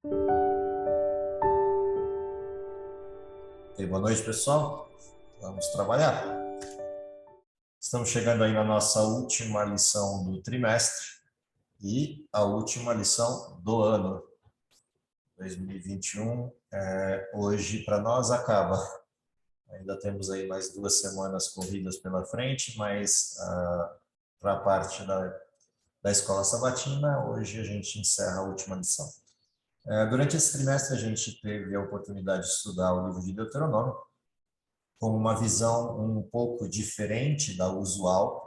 Boa noite, pessoal. Vamos trabalhar. Estamos chegando aí na nossa última lição do trimestre e a última lição do ano 2021. Hoje, para nós, acaba. Ainda temos aí mais 2 semanas corridas pela frente, mas para a parte da escola sabatina, hoje a gente encerra a última lição. Durante esse trimestre, a gente teve a oportunidade de estudar o livro de Deuteronômio, com uma visão um pouco diferente da usual.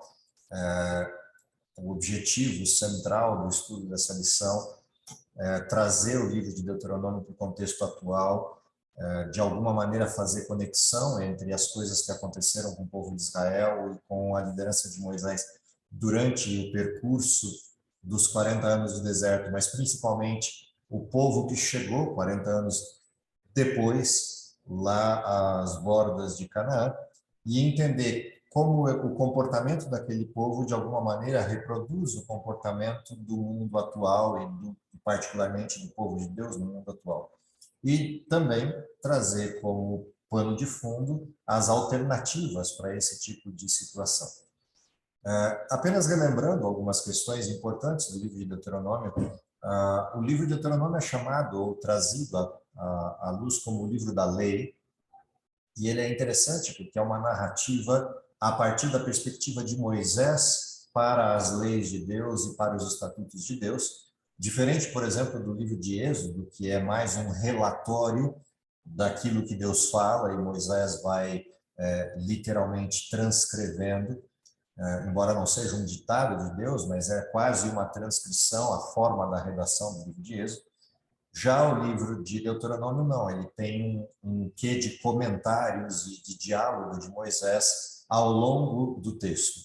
O objetivo central do estudo dessa lição é trazer o livro de Deuteronômio para o contexto atual, de alguma maneira fazer conexão entre as coisas que aconteceram com o povo de Israel e com a liderança de Moisés durante o percurso dos 40 anos do deserto, mas principalmente o povo que chegou 40 anos depois, lá às bordas de Canaã, e entender como o comportamento daquele povo, de alguma maneira, reproduz o comportamento do mundo atual e, particularmente, do povo de Deus no mundo atual. E também trazer como pano de fundo as alternativas para esse tipo de situação. Apenas relembrando algumas questões importantes do livro de Deuteronômio, o livro de Deuteronômio é chamado ou trazido à luz como o livro da lei, e ele é interessante porque é uma narrativa a partir da perspectiva de Moisés para as leis de Deus e para os estatutos de Deus, diferente, por exemplo, do livro de Êxodo, que é mais um relatório daquilo que Deus fala e Moisés vai literalmente transcrevendo, embora não seja um ditado de Deus, mas é quase uma transcrição, a forma da redação do livro de Êxodo. Já o livro de Deuteronômio, não, ele tem um quê de comentários e de diálogo de Moisés ao longo do texto.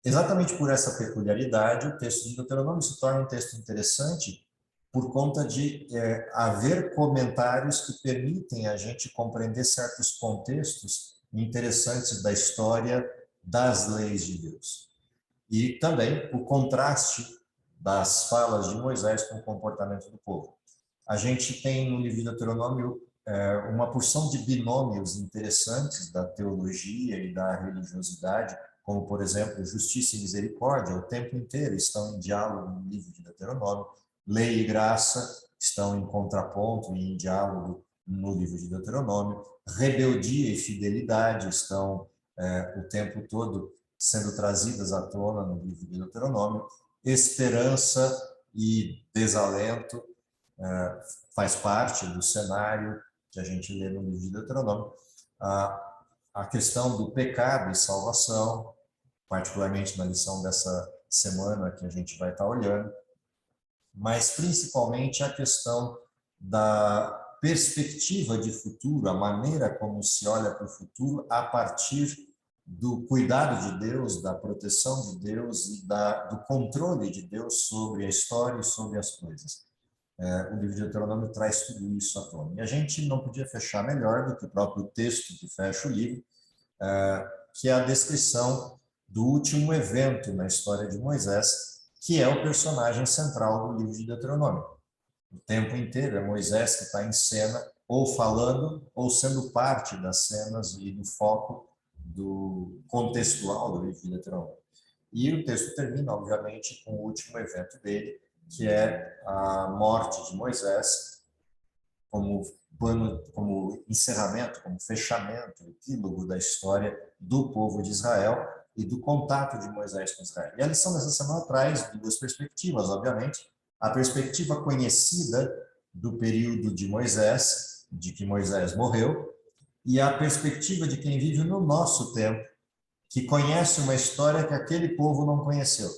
Exatamente por essa peculiaridade, o texto de Deuteronômio se torna um texto interessante por conta de haver comentários que permitem a gente compreender certos contextos interessantes da história das leis de Deus. E também o contraste das falas de Moisés com o comportamento do povo. A gente tem no livro de Deuteronômio uma porção de binômios interessantes da teologia e da religiosidade, como, por exemplo, justiça e misericórdia, o tempo inteiro estão em diálogo no livro de Deuteronômio. Lei e graça estão em contraponto e em diálogo no livro de Deuteronômio. Rebeldia e fidelidade estão o tempo todo sendo trazidas à tona no livro de Deuteronômio. Esperança e desalento faz parte do cenário que a gente lê no livro de Deuteronômio. A questão do pecado e salvação, particularmente na lição dessa semana que a gente vai estar olhando, mas principalmente a questão da perspectiva de futuro, a maneira como se olha para o futuro a partir do cuidado de Deus, da proteção de Deus e do controle de Deus sobre a história e sobre as coisas. O livro de Deuteronômio traz tudo isso à tona. E a gente não podia fechar melhor do que o próprio texto que fecha o livro, que é a descrição do último evento na história de Moisés, que é o personagem central do livro de Deuteronômio. O tempo inteiro é Moisés que está em cena, ou falando, ou sendo parte das cenas e do foco do contextual do livro de Deuteronômio. E o texto termina, obviamente, com o último evento dele, que é a morte de Moisés, como encerramento, como fechamento, epílogo da história do povo de Israel e do contato de Moisés com Israel. E a lição dessa semana traz duas perspectivas, obviamente. A perspectiva conhecida do período de Moisés, de que Moisés morreu, e a perspectiva de quem vive no nosso tempo, que conhece uma história que aquele povo não conheceu.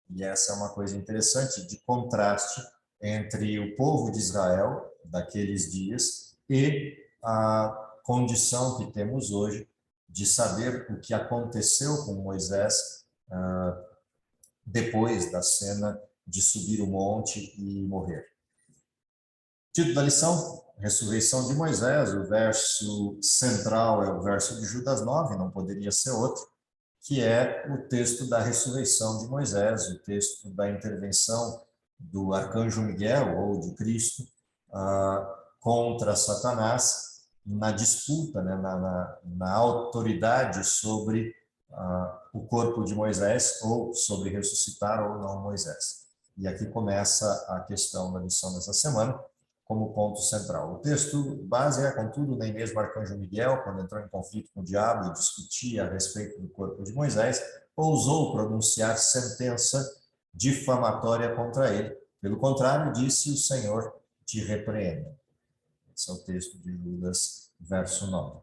E essa é uma coisa interessante de contraste entre o povo de Israel daqueles dias e a condição que temos hoje de saber o que aconteceu com Moisés depois da cena de subir o monte e morrer. Título da lição: Ressurreição de Moisés. O verso central é o verso de Judas 9, não poderia ser outro, que é o texto da ressurreição de Moisés, o texto da intervenção do arcanjo Miguel, ou de Cristo, contra Satanás, na disputa, né, na autoridade sobre o corpo de Moisés, ou sobre ressuscitar ou não Moisés. E aqui começa a questão da lição dessa semana, como ponto central. O texto base é, contudo, nem mesmo o arcanjo Miguel, quando entrou em conflito com o diabo e discutia a respeito do corpo de Moisés, ousou pronunciar sentença difamatória contra ele. Pelo contrário, disse: o Senhor te repreenda. Esse é o texto de Judas, verso 9.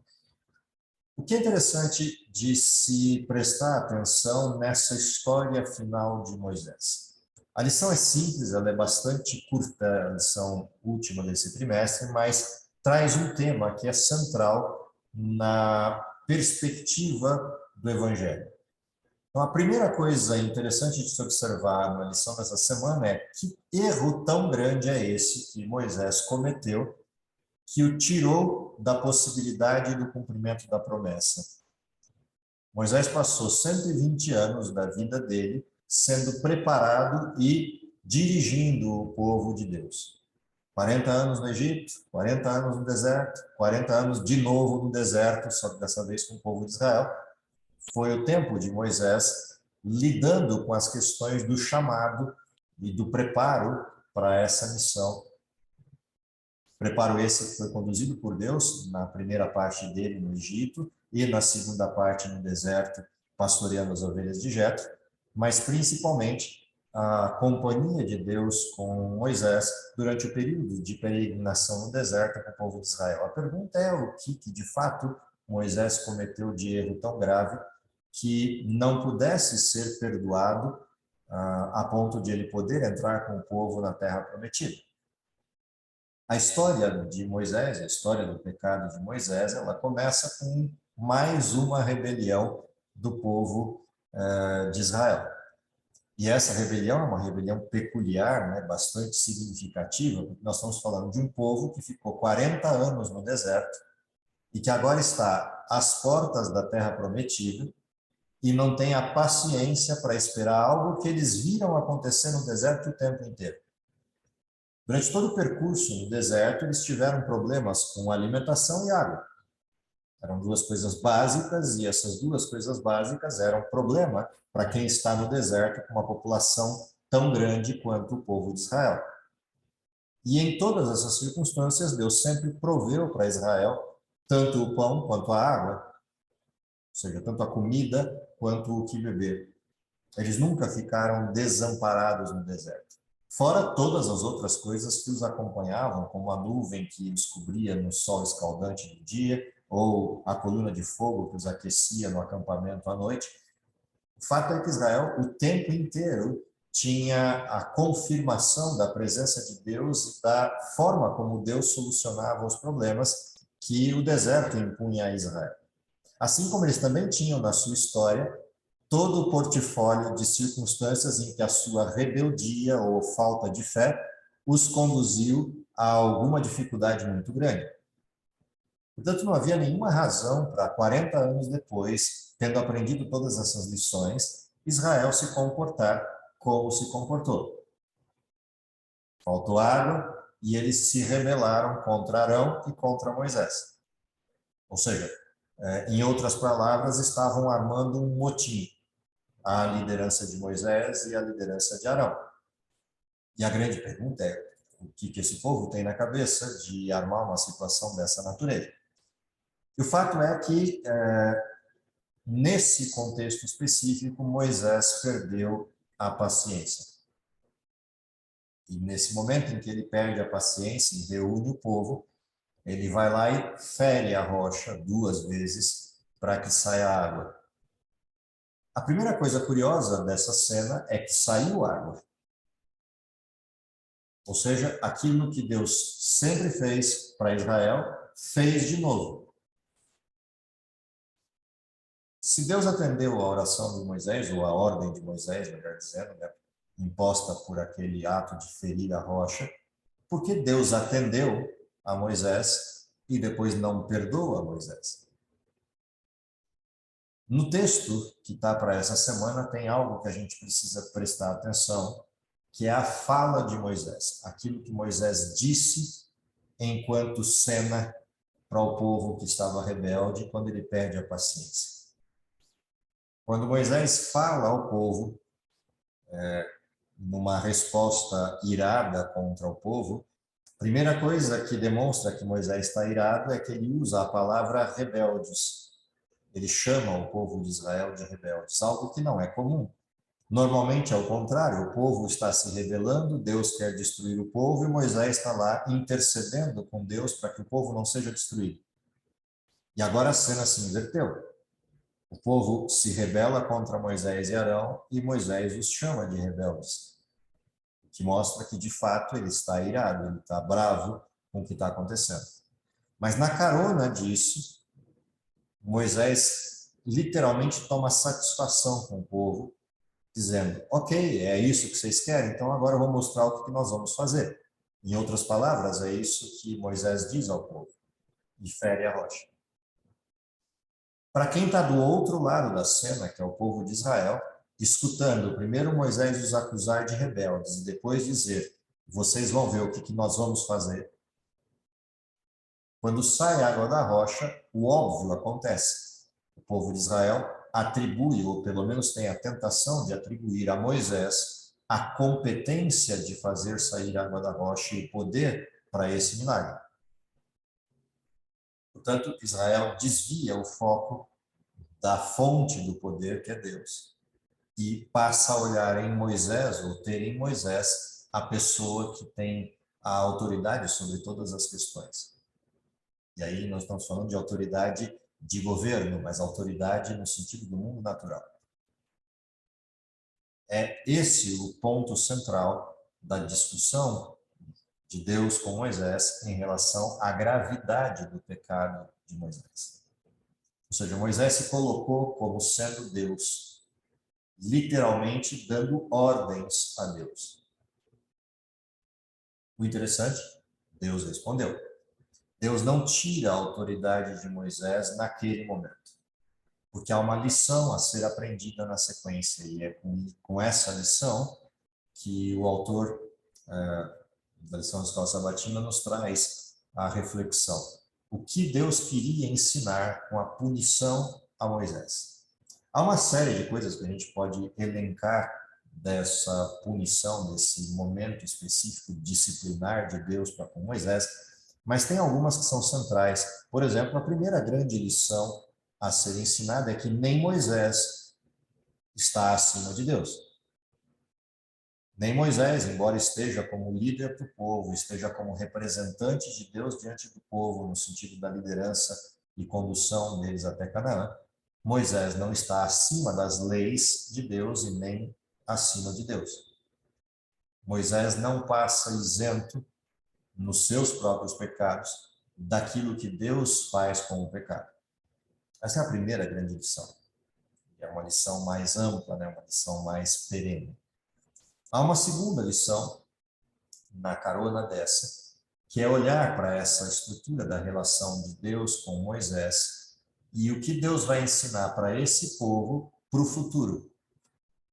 O que é interessante de se prestar atenção nessa história final de Moisés? A lição é simples, ela é bastante curta, a lição última desse trimestre, mas traz um tema que é central na perspectiva do Evangelho. Então, a primeira coisa interessante de se observar na lição dessa semana é que erro tão grande é esse que Moisés cometeu, que o tirou da possibilidade do cumprimento da promessa. Moisés passou 120 anos da vida dele sendo preparado e dirigindo o povo de Deus. 40 anos no Egito, 40 anos no deserto, 40 anos de novo no deserto, só que dessa vez com o povo de Israel. Foi o tempo de Moisés lidando com as questões do chamado e do preparo para essa missão. Preparo esse que foi conduzido por Deus na primeira parte dele no Egito e na segunda parte no deserto, pastoreando as ovelhas de Jetro, mas principalmente a companhia de Deus com Moisés durante o período de peregrinação no deserto com o povo de Israel. A pergunta é o que de fato Moisés cometeu de erro tão grave que não pudesse ser perdoado a ponto de ele poder entrar com o povo na terra prometida. A história de Moisés, a história do pecado de Moisés, ela começa com mais uma rebelião do povo de Israel. E essa rebelião é uma rebelião peculiar, né, bastante significativa, porque nós estamos falando de um povo que ficou 40 anos no deserto e que agora está às portas da terra prometida e não tem a paciência para esperar algo que eles viram acontecer no deserto o tempo inteiro. Durante todo o percurso no deserto, eles tiveram problemas com alimentação e água. Eram duas coisas básicas, e essas duas coisas básicas eram problema para quem está no deserto com uma população tão grande quanto o povo de Israel. E em todas essas circunstâncias, Deus sempre proveu para Israel tanto o pão quanto a água, ou seja, tanto a comida quanto o que beber. Eles nunca ficaram desamparados no deserto. Fora todas as outras coisas que os acompanhavam, como a nuvem que os cobria no sol escaldante do dia, ou a coluna de fogo que os aquecia no acampamento à noite. O fato é que Israel, o tempo inteiro, tinha a confirmação da presença de Deus e da forma como Deus solucionava os problemas que o deserto impunha a Israel. Assim como eles também tinham na sua história todo o portfólio de circunstâncias em que a sua rebeldia ou falta de fé os conduziu a alguma dificuldade muito grande. Portanto, não havia nenhuma razão para 40 anos depois, tendo aprendido todas essas lições, Israel se comportar como se comportou. Faltou água e eles se rebelaram contra Arão e contra Moisés. Ou seja, em outras palavras, estavam armando um motim, a liderança de Moisés e a liderança de Arão. E a grande pergunta é, o que esse povo tem na cabeça de armar uma situação dessa natureza? E o fato é que, nesse contexto específico, Moisés perdeu a paciência. E nesse momento em que ele perde a paciência e reúne o povo, ele vai lá e fere a rocha 2 vezes para que saia água. A primeira coisa curiosa dessa cena é que saiu água. Ou seja, aquilo que Deus sempre fez para Israel, fez de novo. Se Deus atendeu a oração de Moisés, ou a ordem de Moisés, melhor dizendo, né, imposta por aquele ato de ferir a rocha, por que Deus atendeu a Moisés e depois não perdoa a Moisés? No texto que está para essa semana, tem algo que a gente precisa prestar atenção, que é a fala de Moisés, aquilo que Moisés disse enquanto cena para o povo que estava rebelde quando ele perde a paciência. Quando Moisés fala ao povo, numa resposta irada contra o povo, a primeira coisa que demonstra que Moisés está irado é que ele usa a palavra rebeldes. Ele chama o povo de Israel de rebeldes, algo que não é comum. Normalmente é o contrário, o povo está se rebelando, Deus quer destruir o povo e Moisés está lá intercedendo com Deus para que o povo não seja destruído. E agora a cena se inverteu. O povo se rebela contra Moisés e Arão e Moisés os chama de rebeldes, o que mostra que de fato ele está irado, ele está bravo com o que está acontecendo. Mas na carona disso, Moisés literalmente toma satisfação com o povo, dizendo, ok, é isso que vocês querem, então agora eu vou mostrar o que nós vamos fazer. Em outras palavras, é isso que Moisés diz ao povo, e fere a rocha. Para quem está do outro lado da cena, que é o povo de Israel, escutando primeiro Moisés os acusar de rebeldes e depois dizer, vocês vão ver o que nós vamos fazer. Quando sai água da rocha, o óbvio acontece. O povo de Israel atribui, ou pelo menos tem a tentação de atribuir a Moisés a competência de fazer sair água da rocha e o poder para esse milagre. Portanto, Israel desvia o foco da fonte do poder, que é Deus, e passa a olhar em Moisés, ou ter em Moisés, a pessoa que tem a autoridade sobre todas as questões. E aí nós estamos falando de autoridade de governo, mas autoridade no sentido do mundo natural. É esse o ponto central da discussão de Deus com Moisés em relação à gravidade do pecado de Moisés. Ou seja, Moisés se colocou como sendo Deus, literalmente dando ordens a Deus. O interessante, Deus respondeu. Deus não tira a autoridade de Moisés naquele momento, porque há uma lição a ser aprendida na sequência, e é com essa lição que o autor da lição da Escola Sabatina nos traz a reflexão. O que Deus queria ensinar com a punição a Moisés? Há uma série de coisas que a gente pode elencar dessa punição, desse momento específico disciplinar de Deus para com Moisés, mas tem algumas que são centrais. Por exemplo, a primeira grande lição a ser ensinada é que nem Moisés está acima de Deus. Nem Moisés, embora esteja como líder do povo, esteja como representante de Deus diante do povo, no sentido da liderança e condução deles até Canaã, Moisés não está acima das leis de Deus e nem acima de Deus. Moisés não passa isento nos seus próprios pecados daquilo que Deus faz com o pecado. Essa é a primeira grande lição. É uma lição mais ampla, né? Uma lição mais perene. Há uma segunda lição na carona dessa, que é olhar para essa estrutura da relação de Deus com Moisés e o que Deus vai ensinar para esse povo para o futuro.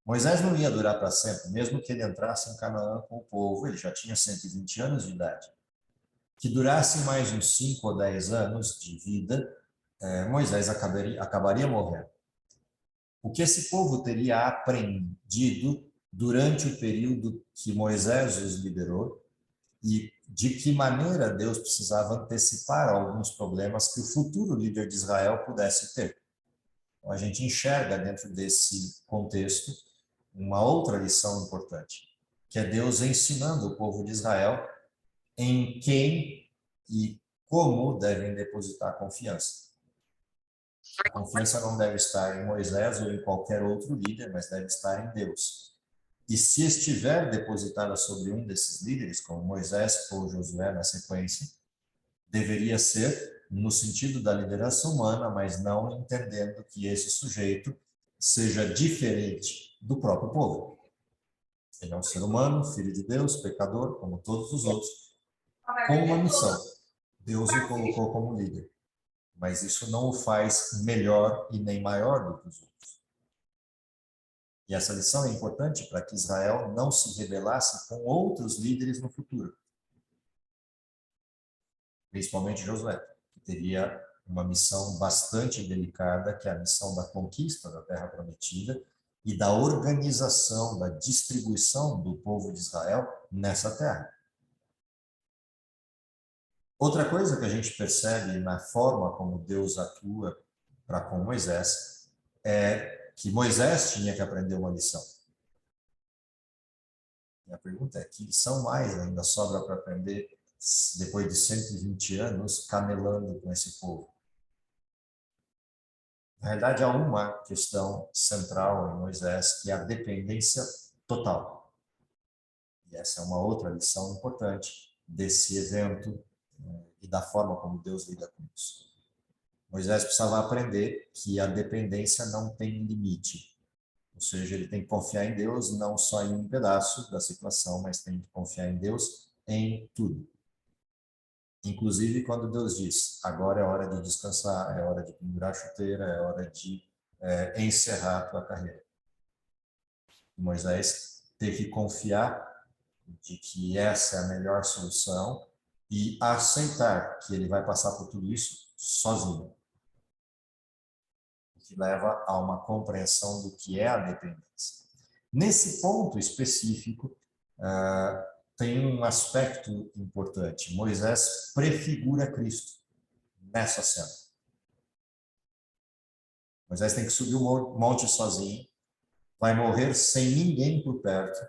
Moisés não ia durar para sempre, mesmo que ele entrasse em Canaã com o povo, ele já tinha 120 anos de idade. Que durasse mais uns 5 ou 10 anos de vida, Moisés acabaria morrendo. O que esse povo teria aprendido durante o período que Moisés os liderou e de que maneira Deus precisava antecipar alguns problemas que o futuro líder de Israel pudesse ter. Então, a gente enxerga dentro desse contexto uma outra lição importante, que é Deus ensinando o povo de Israel em quem e como devem depositar confiança. A confiança não deve estar em Moisés ou em qualquer outro líder, mas deve estar em Deus. E se estiver depositada sobre um desses líderes, como Moisés ou Josué na sequência, deveria ser no sentido da liderança humana, mas não entendendo que esse sujeito seja diferente do próprio povo. Ele é um ser humano, filho de Deus, pecador, como todos os outros, com uma missão. Deus o colocou como líder, mas isso não o faz melhor e nem maior do que os outros. E essa lição é importante para que Israel não se rebelasse com outros líderes no futuro, principalmente Josué, que teria uma missão bastante delicada, que é a missão da conquista da Terra Prometida e da organização, da distribuição do povo de Israel nessa terra. Outra coisa que a gente percebe na forma como Deus atua para com Moisés é que Moisés tinha que aprender uma lição. E a pergunta é: que lição mais ainda sobra para aprender depois de 120 anos camelando com esse povo? Na verdade, há uma questão central em Moisés, que é a dependência total. E essa é uma outra lição importante desse evento e da forma como Deus lida com isso. Moisés precisava aprender que a dependência não tem limite. Ou seja, ele tem que confiar em Deus não só em um pedaço da situação, mas tem que confiar em Deus em tudo. Inclusive quando Deus diz: agora é hora de descansar, é hora de pendurar a chuteira, é hora de encerrar a tua carreira. Moisés teve que confiar de que essa é a melhor solução e aceitar que ele vai passar por tudo isso sozinho. O que leva a uma compreensão do que é a dependência. Nesse ponto específico, tem um aspecto importante. Moisés prefigura Cristo nessa cena. Moisés tem que subir o monte sozinho, vai morrer sem ninguém por perto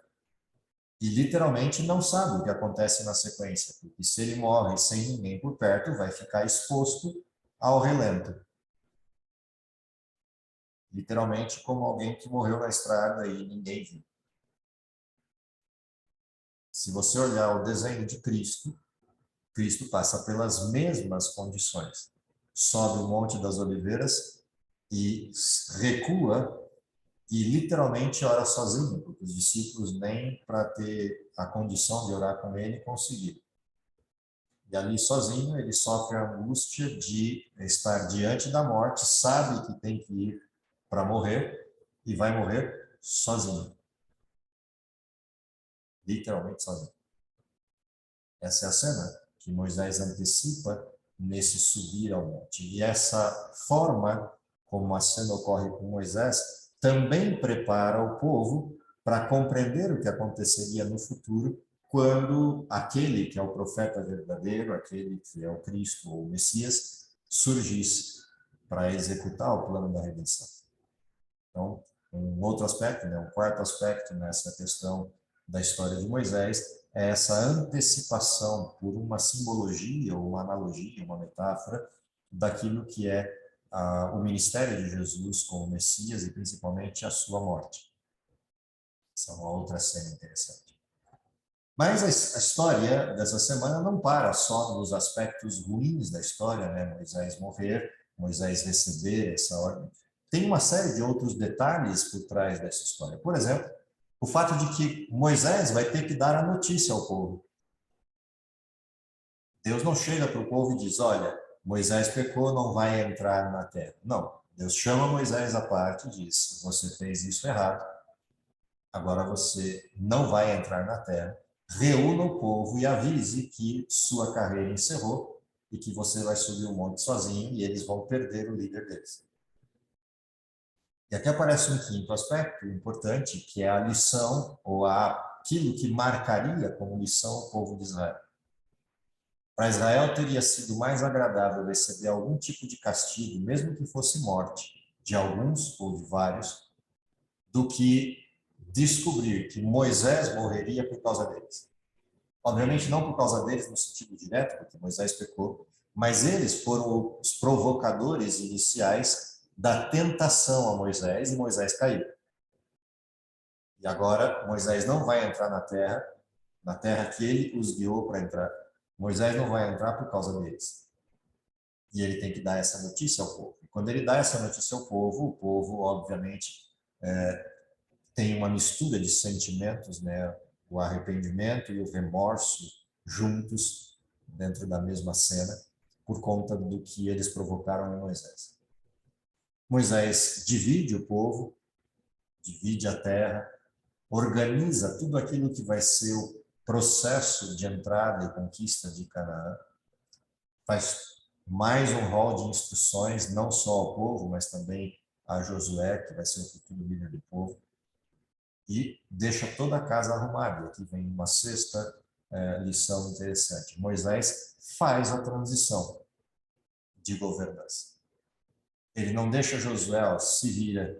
e literalmente não sabe o que acontece na sequência, porque se ele morre sem ninguém por perto, vai ficar exposto ao relento. Literalmente como alguém que morreu na estrada e ninguém viu. Se você olhar o desenho de Cristo, Cristo passa pelas mesmas condições. Sobe o Monte das Oliveiras e recua e literalmente ora sozinho, porque os discípulos nem para ter a condição de orar com ele conseguiram. E ali sozinho ele sofre a angústia de estar diante da morte, sabe que tem que ir para morrer e vai morrer sozinho. Literalmente sozinho. Essa é a cena que Moisés antecipa nesse subir ao monte. E essa forma como a cena ocorre com Moisés também prepara o povo para compreender o que aconteceria no futuro quando aquele que é o profeta verdadeiro, aquele que é o Cristo ou o Messias, surgisse para executar o plano da redenção. Então, um outro aspecto, um quarto aspecto nessa questão da história de Moisés é essa antecipação por uma simbologia, ou uma analogia, uma metáfora daquilo que é o ministério de Jesus como Messias e principalmente a sua morte. Essa é uma outra cena interessante. Mas a história dessa semana não para só nos aspectos ruins da história, né? Moisés morrer, Moisés receber essa ordem. Tem uma série de outros detalhes por trás dessa história. Por exemplo, o fato de que Moisés vai ter que dar a notícia ao povo. Deus não chega para o povo e diz: olha, Moisés pecou, não vai entrar na terra. Não, Deus chama Moisés à parte e diz: você fez isso errado, agora você não vai entrar na terra. Reúna o povo e avise que sua carreira encerrou e que você vai subir o monte sozinho e eles vão perder o líder deles. E aqui aparece um quinto aspecto importante, que é a lição, ou aquilo que marcaria como lição o povo de Israel. Para Israel teria sido mais agradável receber algum tipo de castigo, mesmo que fosse morte, de alguns ou de vários, do que descobrir que Moisés morreria por causa deles. Obviamente não por causa deles no sentido direto, porque Moisés pecou, mas eles foram os provocadores iniciais da tentação a Moisés, e Moisés caiu. E agora Moisés não vai entrar na terra que ele os guiou para entrar. Moisés não vai entrar por causa deles. E ele tem que dar essa notícia ao povo. E quando ele dá essa notícia ao povo, o povo, obviamente, tem uma mistura de sentimentos, né? O arrependimento e o remorso juntos dentro da mesma cena, por conta do que eles provocaram em Moisés. Moisés divide o povo, divide a terra, organiza tudo aquilo que vai ser o processo de entrada e conquista de Canaã, faz mais um rol de instruções, não só ao povo, mas também a Josué, que vai ser o futuro líder do povo, e deixa toda a casa arrumada. Aqui vem uma sexta lição interessante. Moisés faz a transição de governança. Ele não deixa Josué, ó, se vira,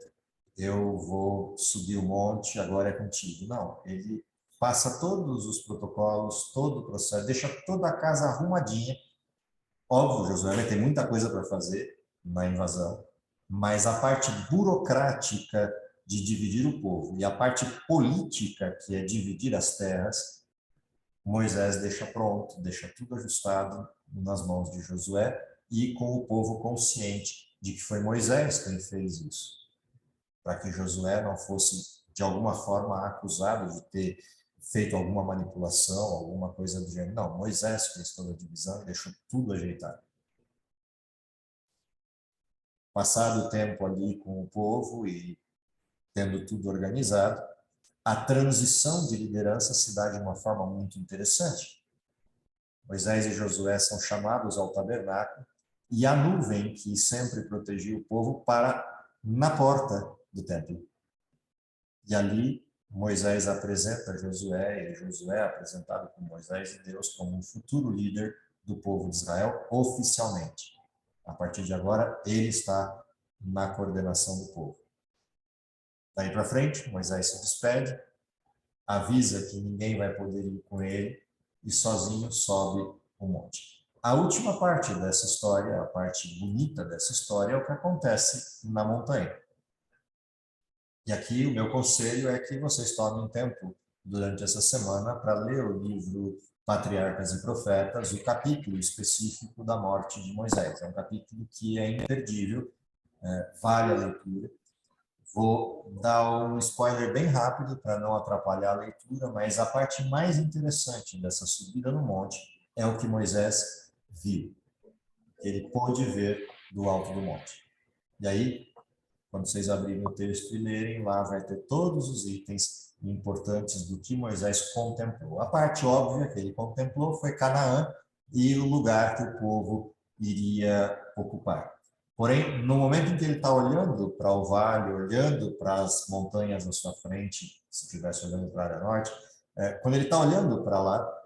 eu vou subir o monte, agora é contigo. Não, ele passa todos os protocolos, todo o processo, deixa toda a casa arrumadinha. Óbvio, Josué vai ter muita coisa para fazer na invasão, mas a parte burocrática de dividir o povo e a parte política, que é dividir as terras, Moisés deixa pronto, deixa tudo ajustado nas mãos de Josué e com o povo consciente de que foi Moisés quem fez isso, para que Josué não fosse, de alguma forma, acusado de ter feito alguma manipulação, alguma coisa do gênero. Não, Moisés fez toda a divisão e deixou tudo ajeitado. Passado o tempo ali com o povo e tendo tudo organizado, a transição de liderança se dá de uma forma muito interessante. Moisés e Josué são chamados ao tabernáculo e a nuvem que sempre protegia o povo para na porta do templo. E ali Moisés apresenta Josué, e Josué é apresentado por Moisés e Deus como um futuro líder do povo de Israel oficialmente. A partir de agora, ele está na coordenação do povo. Daí para frente, Moisés se despede, avisa que ninguém vai poder ir com ele e sozinho sobe o monte. A última parte dessa história, a parte bonita dessa história, é o que acontece na montanha. E aqui o meu conselho é que vocês tomem um tempo durante essa semana para ler o livro Patriarcas e Profetas, o capítulo específico da morte de Moisés. É um capítulo que é imperdível, vale a leitura. Vou dar um spoiler bem rápido para não atrapalhar a leitura, mas a parte mais interessante dessa subida no monte é o que Moisés viu. Ele pôde ver do alto do monte. E aí, quando vocês abrirem o texto e lerem, lá vai ter todos os itens importantes do que Moisés contemplou. A parte óbvia que ele contemplou foi Canaã e o lugar que o povo iria ocupar. Porém, no momento em que ele está olhando para o vale, olhando para as montanhas à sua frente, se estivesse olhando para a área norte, quando ele está olhando para lá,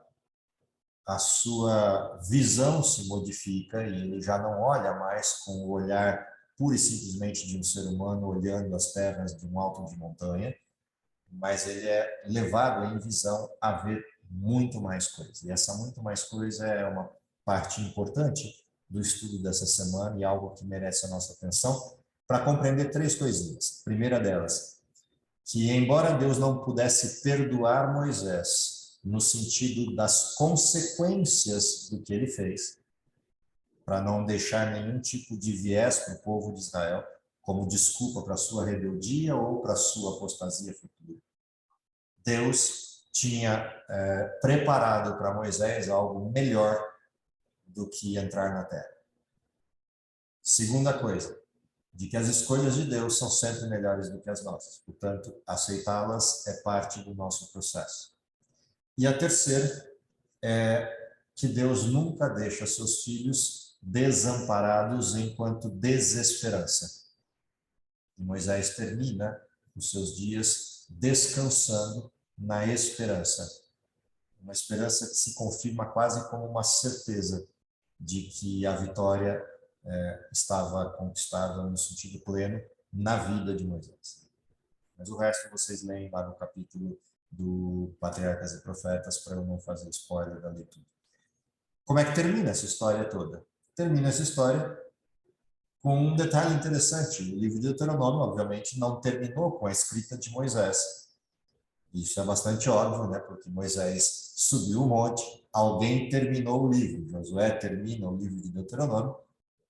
a sua visão se modifica e ele já não olha mais com o olhar pura e simplesmente de um ser humano olhando as terras de um alto de montanha, mas ele é levado em visão a ver muito mais coisa. E essa muito mais coisa é uma parte importante do estudo dessa semana e algo que merece a nossa atenção para compreender três coisinhas. Primeira delas, que embora Deus não pudesse perdoar Moisés no sentido das consequências do que ele fez, para não deixar nenhum tipo de viés para o povo de Israel, como desculpa para a sua rebeldia ou para a sua apostasia futura. Deus tinha preparado para Moisés algo melhor do que entrar na terra. Segunda coisa, de que as escolhas de Deus são sempre melhores do que as nossas, portanto, aceitá-las é parte do nosso processo. E a terceira é que Deus nunca deixa seus filhos desamparados enquanto desesperança. E Moisés termina os seus dias descansando na esperança. Uma esperança que se confirma quase como uma certeza de que a vitória estava conquistada no sentido pleno na vida de Moisés. Mas o resto vocês leem lá no capítulo do Patriarcas e Profetas, para eu não fazer spoiler da leitura. Como é que termina essa história toda? Termina essa história com um detalhe interessante. O livro de Deuteronômio, obviamente, não terminou com a escrita de Moisés. Isso é bastante óbvio, né? Porque Moisés subiu o monte, alguém terminou o livro. Josué termina o livro de Deuteronômio,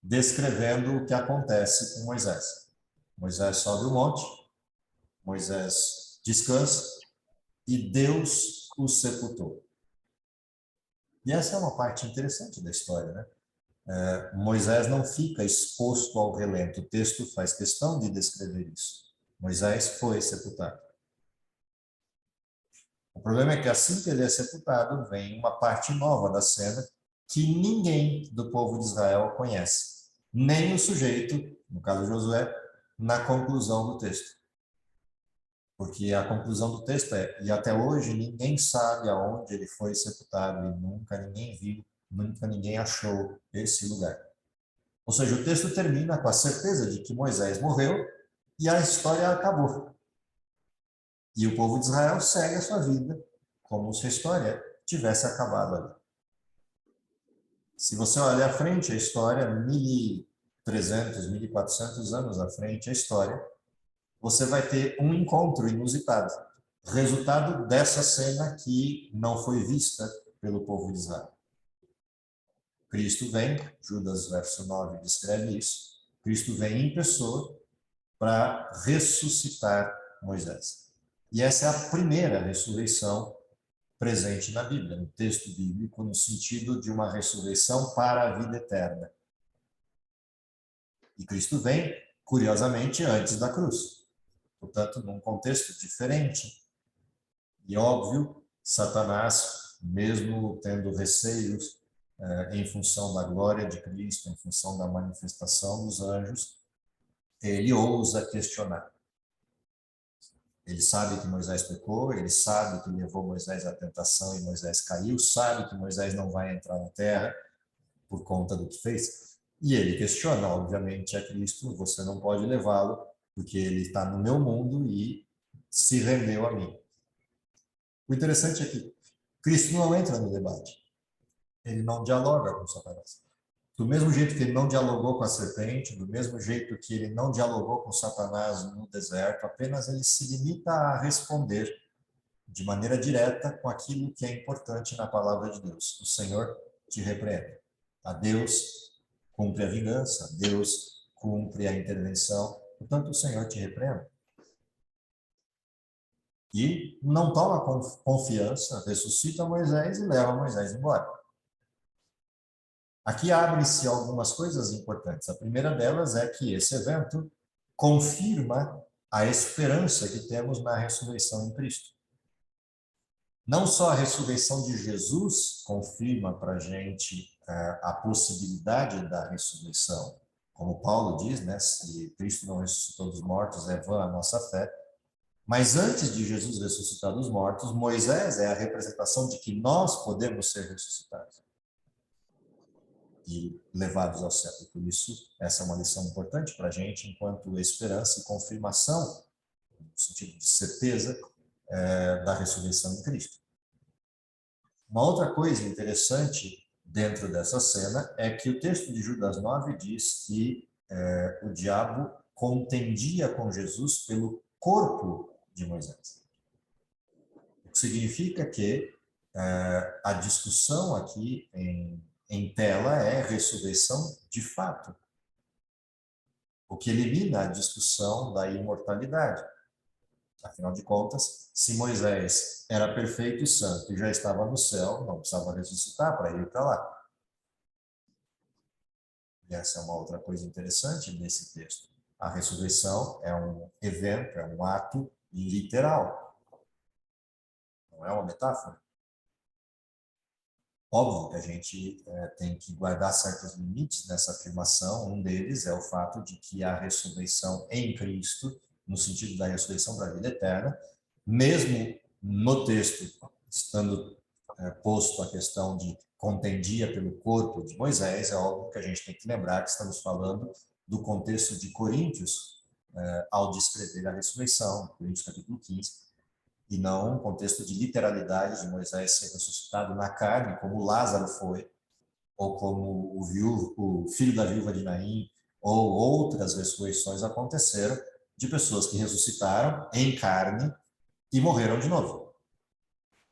descrevendo o que acontece com Moisés. Moisés sobe o monte, Moisés descansa e Deus o sepultou. E essa é uma parte interessante da história, né? Moisés não fica exposto ao relento. O texto faz questão de descrever isso. Moisés foi sepultado. O problema é que assim que ele é sepultado, vem uma parte nova da cena que ninguém do povo de Israel conhece. Nem o sujeito, no caso Josué, na conclusão do texto. Porque a conclusão do texto é: e até hoje ninguém sabe aonde ele foi sepultado, e nunca ninguém viu, nunca ninguém achou esse lugar. Ou seja, o texto termina com a certeza de que Moisés morreu e a história acabou. E o povo de Israel segue a sua vida como se a história tivesse acabado ali. Se você olhar à frente a história, 1.300, 1.400 anos à frente a história, você vai ter um encontro inusitado, resultado dessa cena que não foi vista pelo povo de Israel. Cristo vem, Judas verso 9 descreve isso, Cristo vem em pessoa para ressuscitar Moisés. E essa é a primeira ressurreição presente na Bíblia, no texto bíblico, no sentido de uma ressurreição para a vida eterna. E Cristo vem, curiosamente, antes da cruz. Portanto, num contexto diferente. E óbvio, Satanás, mesmo tendo receios em função da glória de Cristo, em função da manifestação dos anjos, ele ousa questionar. Ele sabe que Moisés pecou, ele sabe que levou Moisés à tentação e Moisés caiu, sabe que Moisés não vai entrar na terra por conta do que fez. E ele questiona, obviamente, a Cristo: você não pode levá-lo, porque ele está no meu mundo e se rendeu a mim. O interessante é que Cristo não entra no debate. Ele não dialoga com Satanás. Do mesmo jeito que ele não dialogou com a serpente, do mesmo jeito que ele não dialogou com Satanás no deserto, apenas ele se limita a responder de maneira direta com aquilo que é importante na palavra de Deus. O Senhor te repreende. A Deus cumpre a vingança, a Deus cumpre a intervenção, portanto o Senhor te repreende. E não toma confiança, ressuscita Moisés e leva Moisés embora. Aqui abrem-se algumas coisas importantes. A primeira delas é que esse evento confirma a esperança que temos na ressurreição em Cristo. Não só a ressurreição de Jesus confirma para a gente a possibilidade da ressurreição, como Paulo diz, né? Se Cristo não ressuscitou dos mortos, é vã a nossa fé. Mas antes de Jesus ressuscitar dos mortos, Moisés é a representação de que nós podemos ser ressuscitados e levados ao céu. E por isso, essa é uma lição importante para a gente, enquanto esperança e confirmação, no sentido de certeza, da ressurreição em Cristo. Uma outra coisa interessante dentro dessa cena é que o texto de Judas 9 diz que o diabo contendia com Jesus pelo corpo de Moisés. O que significa que a discussão aqui em tela é ressurreição de fato, o que elimina a discussão da imortalidade. Afinal de contas, se Moisés era perfeito e santo e já estava no céu, não precisava ressuscitar para ir para lá. E essa é uma outra coisa interessante desse texto. A ressurreição é um evento, é um ato literal. Não é uma metáfora. Óbvio que a gente tem que guardar certos limites nessa afirmação. Um deles é o fato de que a ressurreição em Cristo, no sentido da ressurreição para a vida eterna, mesmo no texto, estando posto a questão de contendia pelo corpo de Moisés, é óbvio que a gente tem que lembrar que estamos falando do contexto de Coríntios, ao descrever a ressurreição, Coríntios capítulo 15, e não um contexto de literalidade de Moisés ser ressuscitado na carne, como Lázaro foi, ou como o filho da viúva de Naim, ou outras ressurreições aconteceram de pessoas que ressuscitaram em carne e morreram de novo.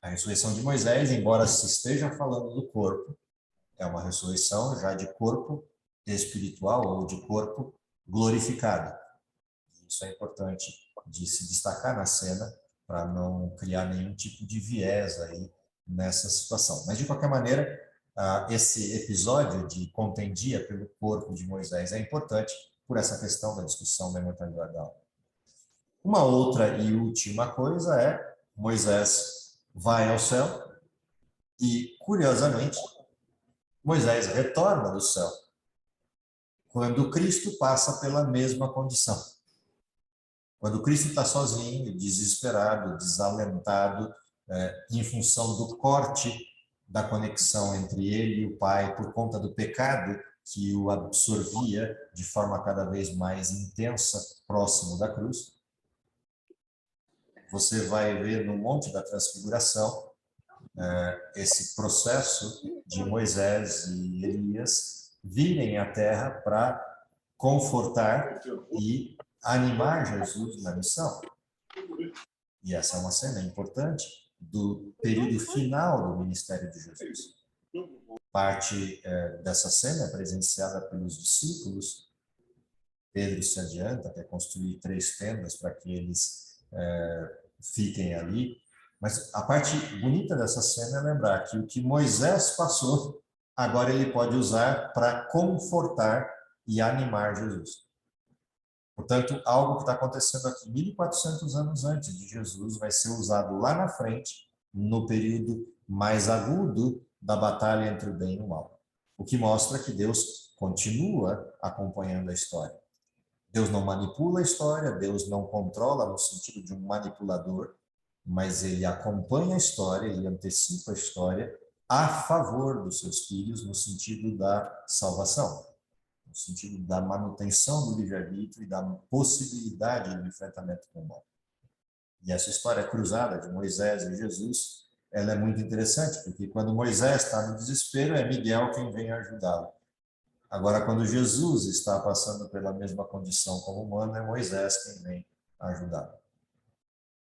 A ressurreição de Moisés, embora se esteja falando do corpo, é uma ressurreição já de corpo espiritual ou de corpo glorificado. Isso é importante de se destacar na cena, para não criar nenhum tipo de viés aí nessa situação. Mas, de qualquer maneira, esse episódio de contendia pelo corpo de Moisés é importante por essa questão da discussão da imortalidade da alma. Uma outra e última coisa é Moisés vai ao céu e, curiosamente, Moisés retorna do céu quando Cristo passa pela mesma condição. Quando Cristo está sozinho, desesperado, desalentado, em função do corte da conexão entre ele e o Pai, por conta do pecado que o absorvia de forma cada vez mais intensa, próximo da cruz, você vai ver no Monte da Transfiguração esse processo de Moisés e Elias virem à terra para confortar e animar Jesus na missão. E essa é uma cena importante do período final do ministério de Jesus. Parte dessa cena é presenciada pelos discípulos. Pedro se adianta até construir 3 tendas para que eles fiquem ali. Mas a parte bonita dessa cena é lembrar que o que Moisés passou, agora ele pode usar para confortar e animar Jesus. Portanto, algo que está acontecendo aqui 1.400 anos antes de Jesus vai ser usado lá na frente, no período mais agudo da batalha entre o bem e o mal. O que mostra que Deus continua acompanhando a história. Deus não manipula a história, Deus não controla no sentido de um manipulador, mas ele acompanha a história, ele antecipa a história a favor dos seus filhos no sentido da salvação, no sentido da manutenção do livre-arbítrio e da possibilidade do enfrentamento com o mal. E essa história cruzada de Moisés e Jesus, ela é muito interessante, porque quando Moisés está no desespero, é Miguel quem vem ajudá-lo. Agora, quando Jesus está passando pela mesma condição como humano, é Moisés quem vem ajudá-lo.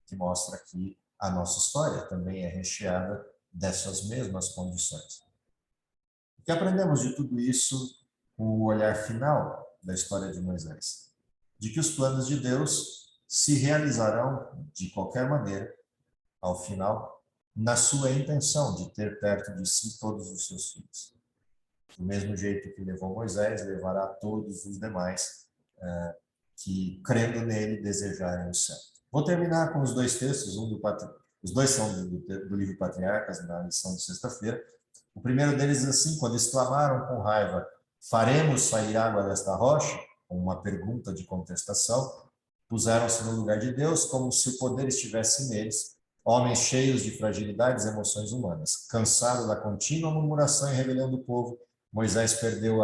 Que mostra que a nossa história também é recheada dessas mesmas condições. O que aprendemos de tudo isso com o olhar final da história de Moisés? De que os planos de Deus se realizarão de qualquer maneira, ao final, na sua intenção de ter perto de si todos os seus filhos. Do mesmo jeito que levou Moisés, levará todos os demais que, crendo nele, desejarem o céu. Vou terminar com os 2 textos, os 2 são do livro Patriarcas, na lição de sexta-feira. O primeiro deles diz assim: quando exclamaram com raiva, faremos sair água desta rocha? Com uma pergunta de contestação, puseram-se no lugar de Deus como se o poder estivesse neles, homens cheios de fragilidades e emoções humanas. Cansado da contínua murmuração e rebelião do povo, Moisés perdeu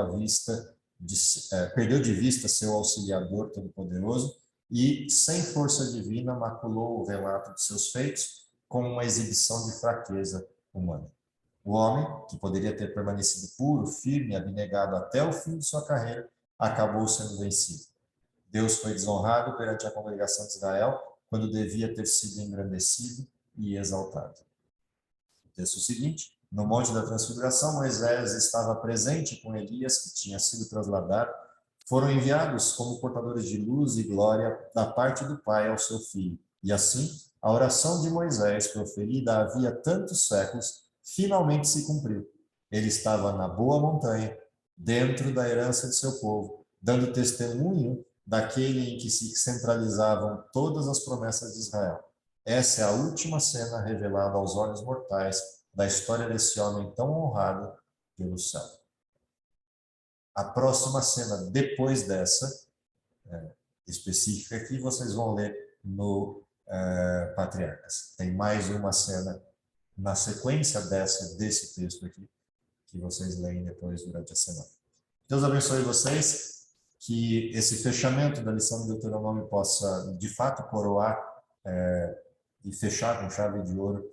de vista seu auxiliador todo-poderoso e, sem força divina, maculou o relato de seus feitos com uma exibição de fraqueza humana. O homem, que poderia ter permanecido puro, firme e abnegado até o fim de sua carreira, acabou sendo vencido. Deus foi desonrado perante a congregação de Israel, quando devia ter sido engrandecido e exaltado. O texto seguinte: no Monte da Transfiguração, Moisés estava presente com Elias, que tinha sido trasladado. Foram enviados como portadores de luz e glória da parte do Pai ao seu Filho. E assim, a oração de Moisés, proferida havia tantos séculos, finalmente se cumpriu. Ele estava na boa montanha, dentro da herança de seu povo, dando testemunho daquele em que se centralizavam todas as promessas de Israel. Essa é a última cena revelada aos olhos mortais da história desse homem tão honrado pelo céu. A próxima cena, depois dessa, específica aqui, vocês vão ler no Patriarcas. Tem mais uma cena na sequência desse texto aqui, que vocês leem depois durante a semana. Deus abençoe vocês, que esse fechamento da lição do Deuteronômio possa, de fato, coroar e fechar com chave de ouro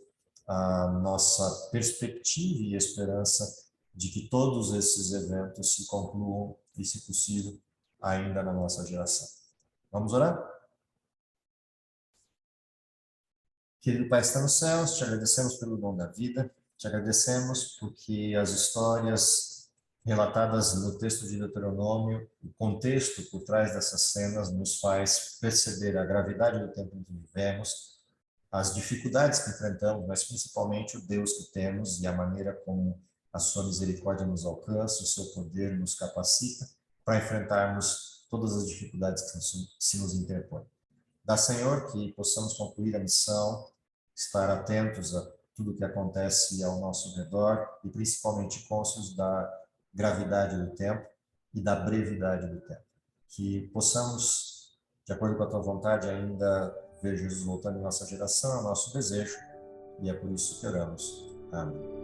a nossa perspectiva e esperança de que todos esses eventos se concluam e, se possível, ainda na nossa geração. Vamos orar? Querido Pai, está nos céus, te agradecemos pelo dom da vida, te agradecemos porque as histórias relatadas no texto de Deuteronômio, o contexto por trás dessas cenas nos faz perceber a gravidade do tempo em que vivemos, as dificuldades que enfrentamos, mas principalmente o Deus que temos e a maneira como a sua misericórdia nos alcança, o seu poder nos capacita para enfrentarmos todas as dificuldades que se nos interpõem. Dá, Senhor, que possamos concluir a missão, estar atentos a tudo o que acontece ao nosso redor e principalmente cônscios da gravidade do tempo e da brevidade do tempo. Que possamos, de acordo com a tua vontade, ainda ver Jesus voltando em nossa geração, é o nosso desejo, e é por isso que oramos. Amém.